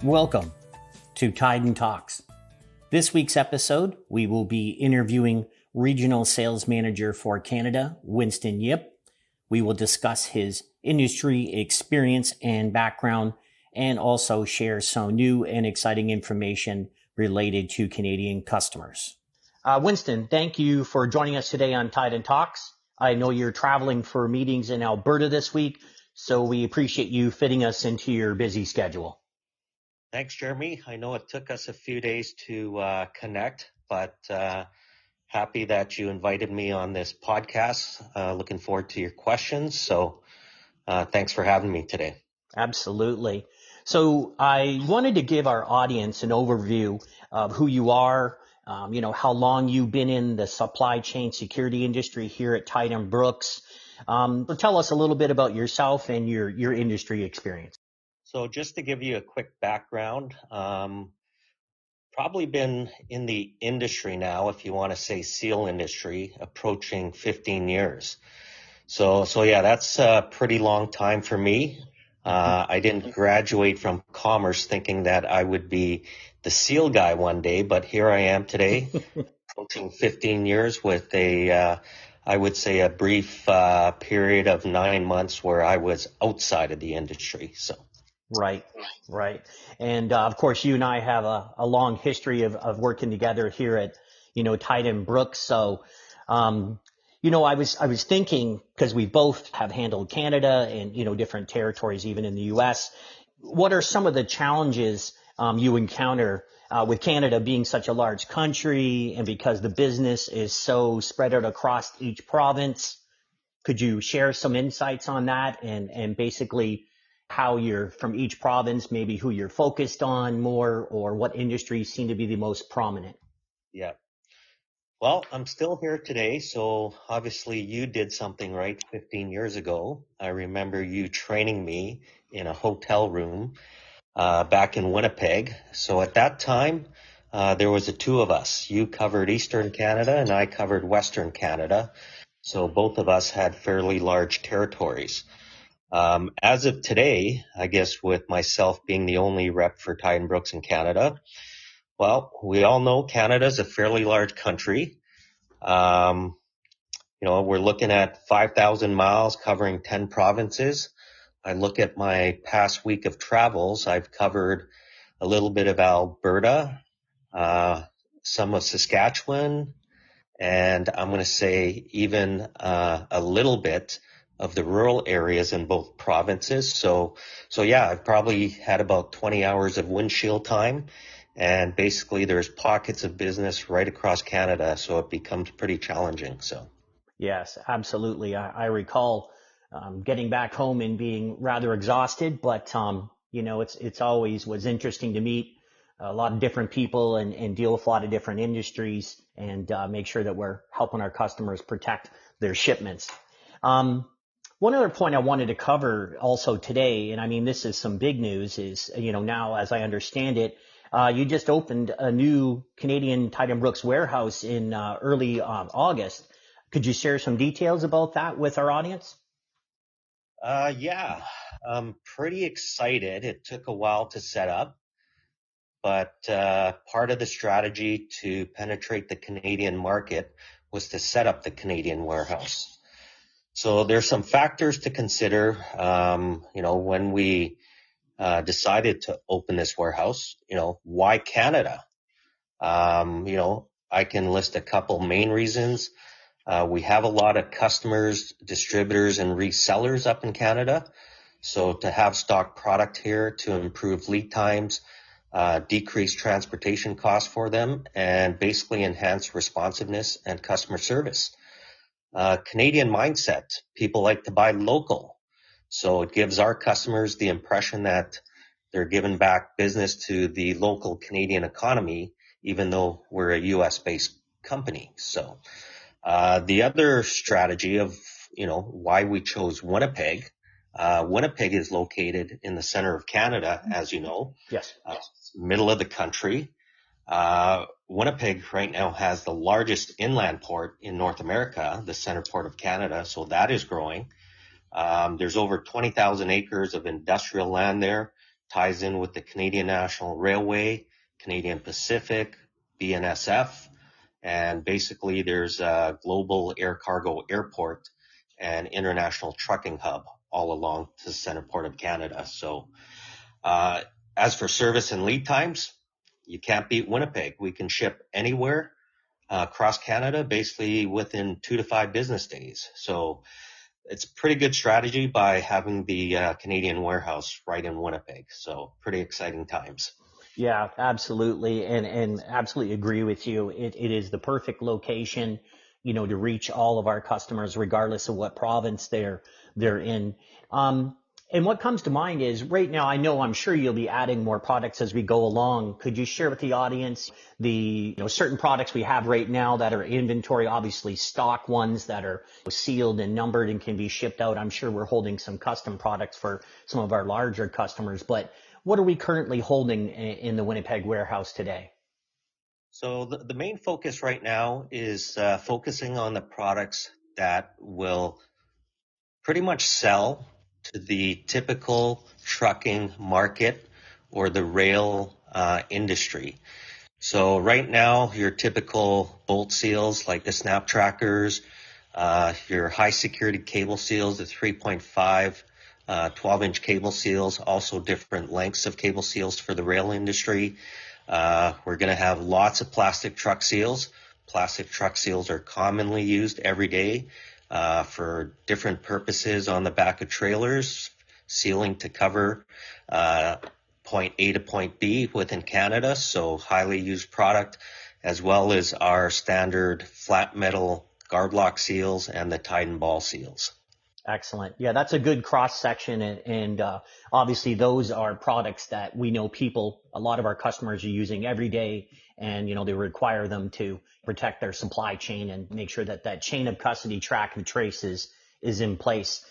Welcome to Tyden Talks. This week's episode, we will be interviewing Regional Sales Manager for Canada, Winston Yip. We will discuss his industry experience and background and also share some new and exciting information related to Canadian customers. Winston, thank you for joining us today on Tyden Talks. I know you're traveling for meetings in Alberta this week, so we appreciate you fitting us into your busy schedule. Thanks, Jeremy. I know it took us a few days to connect, but happy that you invited me on this podcast. Looking forward to your questions. So thanks for having me today. Absolutely. So I wanted to give our audience an overview of who you are, how long you've been in the supply chain security industry here at TydenBrooks. So tell us a little bit about yourself and your industry experience. So just to give you a quick background, probably been in the industry now, if you want to say seal industry, approaching 15 years. So yeah, that's a pretty long time for me. I didn't graduate from commerce thinking that I would be the seal guy one day, but here I am today, approaching 15 years with I would say a brief period of 9 months where I was outside of the industry. So. Right. And of course, you and I have a long history of working together here at, TydenBrooks. So, I was thinking, because we both have handled Canada and, different territories, even in the U.S., what are some of the challenges you encounter with Canada being such a large country and because the business is so spread out across each province? Could you share some insights on that and basically how you're from each province, maybe who you're focused on more, or what industries seem to be the most prominent? Yeah. Well, I'm still here today, so obviously you did something right 15 years ago. I remember you training me in a hotel room back in Winnipeg. So at that time, there was the two of us. You covered Eastern Canada and I covered Western Canada. So both of us had fairly large territories. As of today, I guess with myself being the only rep for TydenBrooks in Canada, well, we all know Canada is a fairly large country. We're looking at 5,000 miles covering 10 provinces. I look at my past week of travels. I've covered a little bit of Alberta, some of Saskatchewan, and I'm going to say even a little bit of the rural areas in both provinces. So yeah, I've probably had about 20 hours of windshield time, and basically there's pockets of business right across Canada. So it becomes pretty challenging. So. Yes, absolutely. I recall getting back home and being rather exhausted, but it's always was interesting to meet a lot of different people and deal with a lot of different industries and make sure that we're helping our customers protect their shipments. One other point I wanted to cover also today, and I mean, this is some big news, is, now as I understand it, you just opened a new Canadian TydenBrooks warehouse in early August. Could you share some details about that with our audience? Yeah, I'm pretty excited. It took a while to set up, but part of the strategy to penetrate the Canadian market was to set up the Canadian warehouse. So there's some factors to consider, when we decided to open this warehouse, why Canada? I can list a couple main reasons. We have a lot of customers, distributors, and resellers up in Canada. So to have stock product here to improve lead times, decrease transportation costs for them, and basically enhance responsiveness and customer service. Canadian mindset, people like to buy local. So it gives our customers the impression that they're giving back business to the local Canadian economy, even though we're a US-based company. So the other strategy of, why we chose Winnipeg, Winnipeg is located in the center of Canada, as you know. Yes. Middle of the country. Winnipeg right now has the largest inland port in North America, the center port of Canada, so that is growing. There's over 20,000 acres of industrial land there, ties in with the Canadian National Railway, Canadian Pacific, BNSF, and basically there's a global air cargo airport and international trucking hub all along the center port of Canada. So as for service and lead times, you can't beat Winnipeg. We can ship anywhere across Canada basically within 2 to 5 business days. So it's a pretty good strategy by having the Canadian warehouse right in Winnipeg. So pretty exciting times. Yeah, absolutely. And absolutely agree with you. It is the perfect location, to reach all of our customers, regardless of what province they're in. Um, and what comes to mind is right now, I'm sure you'll be adding more products as we go along. Could you share with the audience the, certain products we have right now that are inventory, obviously stock ones that are sealed and numbered and can be shipped out? I'm sure we're holding some custom products for some of our larger customers, but what are we currently holding in the Winnipeg warehouse today? So the main focus right now is focusing on the products that will pretty much sell to the typical trucking market or the rail industry. So right now, your typical bolt seals like the snap trackers, your high security cable seals, the 3.5, 12-inch cable seals, also different lengths of cable seals for the rail industry. We're going to have lots of plastic truck seals. Plastic truck seals are commonly used every day for different purposes on the back of trailers, sealing to cover point A to point B within Canada, so highly used product, as well as our standard flat metal guard lock seals and the Tyden ball seals. Excellent. Yeah, that's a good cross section. And obviously those are products that we know a lot of our customers are using every day. And, they require them to protect their supply chain and make sure that that chain of custody, track and trace is in place.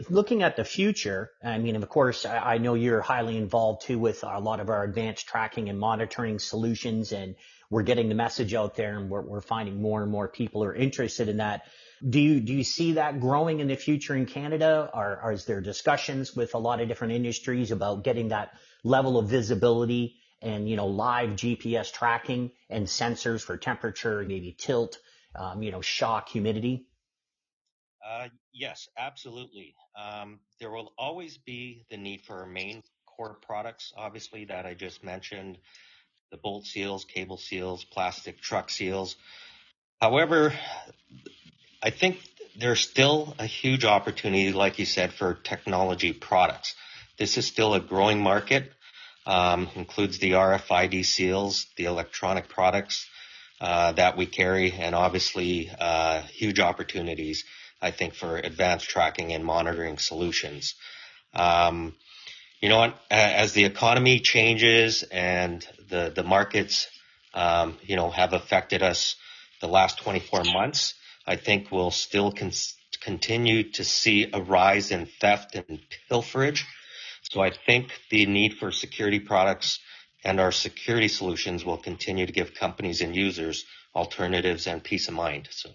Looking at the future, of course, I know you're highly involved too with a lot of our advanced tracking and monitoring solutions, and we're getting the message out there, and we're finding more and more people are interested in that. Do you see that growing in the future in Canada? Or is there discussions with a lot of different industries about getting that level of visibility and, live GPS tracking and sensors for temperature, maybe tilt, shock, humidity? Yes, absolutely. There will always be the need for our main core products, obviously, that I just mentioned, the bolt seals, cable seals, plastic truck seals. However, I think there's still a huge opportunity, like you said, for technology products. This is still a growing market, includes the RFID seals, the electronic products that we carry, and obviously huge opportunities, I think, for advanced tracking and monitoring solutions. As the economy changes and the markets, have affected us the last 24 months, I think we'll still continue to see a rise in theft and pilferage. So I think the need for security products and our security solutions will continue to give companies and users alternatives and peace of mind. So.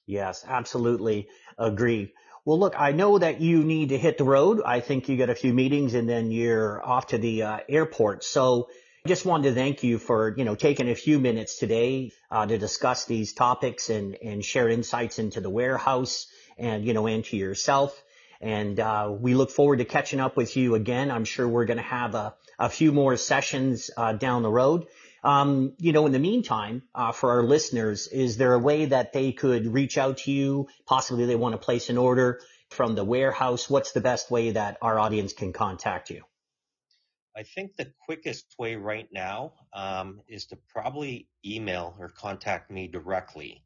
Yes, absolutely agree. Well, look, I know that you need to hit the road. I think you got a few meetings and then you're off to the airport. So I just wanted to thank you for, taking a few minutes today to discuss these topics and share insights into the warehouse and, and to yourself. And we look forward to catching up with you again. I'm sure we're going to have a few more sessions down the road. In the meantime, for our listeners, is there a way that they could reach out to you? Possibly they want to place an order from the warehouse. What's the best way that our audience can contact you? I think the quickest way right now is to probably email or contact me directly.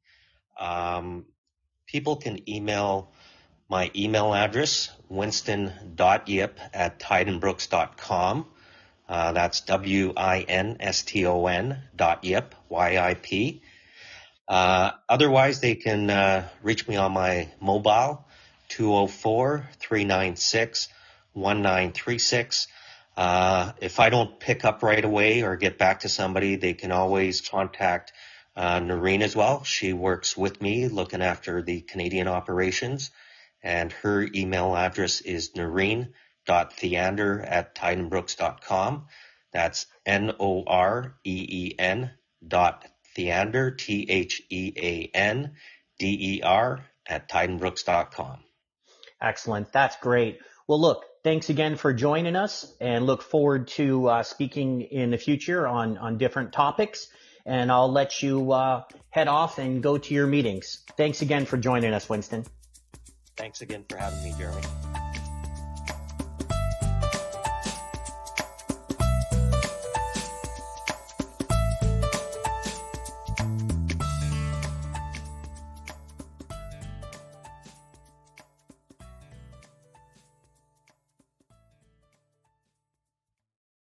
People can email my email address, winston.yip@tydenbrooks.com. That's winston.yip, YIP. Otherwise, they can reach me on my mobile, 204-396-1936. If I don't pick up right away or get back to somebody, they can always contact Noreen as well. She works with me looking after the Canadian operations, and her email address is Noreen, noreen.theander@tydenbrooks.com. That's NOREEN .theander, THEANDER Excellent. That's great. Well, look, thanks again for joining us, and look forward to speaking in the future on different topics. And I'll let you head off and go to your meetings. Thanks again for joining us, Winston. Thanks again for having me, Jeremy.